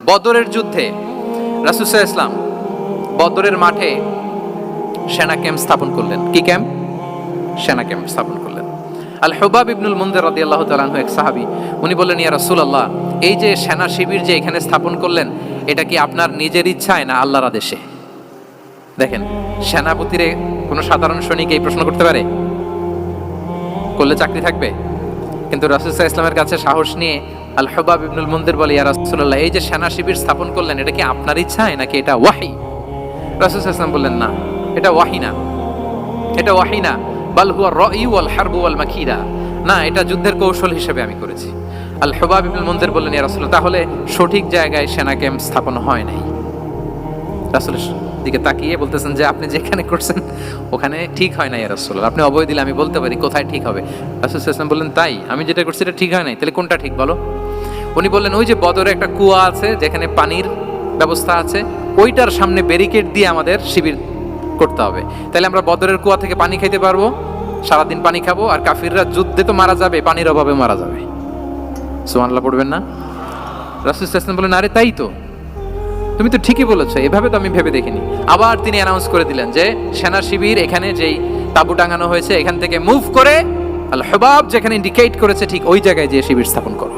বদরের যুদ্ধে রাসূল সাল্লাল্লাহু আলাইহি ওয়াসাল্লাম বদরের মাঠে সেনা ক্যাম্প স্থাপন করলেন। কি ক্যাম্প? সেনা ক্যাম্প স্থাপন করলেন। আল হুবাব ইবনুল মুনজির রাদিয়াল্লাহু তাআলা আনহু এক সাহাবী, উনি বললেন, ইয়া রাসূলুল্লাহ, এই যে সেনা শিবির যে এখানে স্থাপন করলেন, এটা কি আপনার নিজের ইচ্ছায় না আল্লাহর আদেশে? দেখেন, সেনাপতিরে কোনো সাধারণ সৈনিক এই প্রশ্ন করতে পারে? করলে চাকরি থাকবে? কিন্তু রাসূল সাল্লাল্লাহু আলাইহি ওয়াসাল্লামের কাছে সাহস নিয়ে আল হুবাব ইবনুল মুনজির বলে, ইয়া রাসূলুল্লাহ, এই যে সেনা শিবির স্থাপন করলেন, এটা কি আপনার ইচ্ছায় নাকি এটা ওয়াহী? রাসূল সাল্লাল্লাহু আলাইহি ওয়াসাল্লাম বললেন, না, এটা ওয়াহী না, এটা ওয়াহী না, বাল হুয়া রাই ওয়াল হারবু ওয়াল মাকিরা, না, এটা যুদ্ধের কৌশল হিসেবে আমি করেছি। আল হুবাব ইবনুল মুনজির বললেন, ইয়া রাসূলুল্লাহ, তাহলে সঠিক জায়গায় সেনা ক্যাম্প স্থাপন হয় নাই। রাসূলের দিকে তাকিয়ে বলতেছেন যে আপনি যেখানে করছেন ওখানে ঠিক হয় না ইয়া রাসূলুল্লাহ, আপনি অভয় দিলে আমি বলতে পারি কোথায় ঠিক হবে। রাসূল সাল্লাল্লাহু আলাইহি ওয়াসাল্লাম বললেন, তাই? আমি যেটা করছি এটা ঠিক হয় নাই, তাহলে কোনটা ঠিক বলো? উনি বললেন, ওই যে বদরে একটা কুয়া আছে যেখানে পানির ব্যবস্থা আছে, ওইটার সামনে ব্যারিকেড দিয়ে আমাদের শিবির করতে হবে। তাহলে আমরা বদরের কুয়া থেকে পানি খাইতে পারবো, সারাদিন পানি খাবো, আর কাফিররা যুদ্ধে তো মারা যাবে, পানির অভাবে মারা যাবে। সুবহানাল্লাহ পড়বেন না? রাসূল সাল্লাল্লাহু আলাইহি ওয়াসাল্লাম বললেন, আরে তাই তো, তুমি তো ঠিকই বলেছো, এভাবে তো আমি ভেবে দেখিনি। আবার তিনি অ্যানাউন্স করে দিলেন যে সেনা শিবির এখানে যেই তাঁবু টাঙানো হয়েছে এখান থেকে মুভ করে আল হুবাব যেখানে ইন্ডিকেট করেছে ঠিক ওই জায়গায় যে শিবির স্থাপন করো।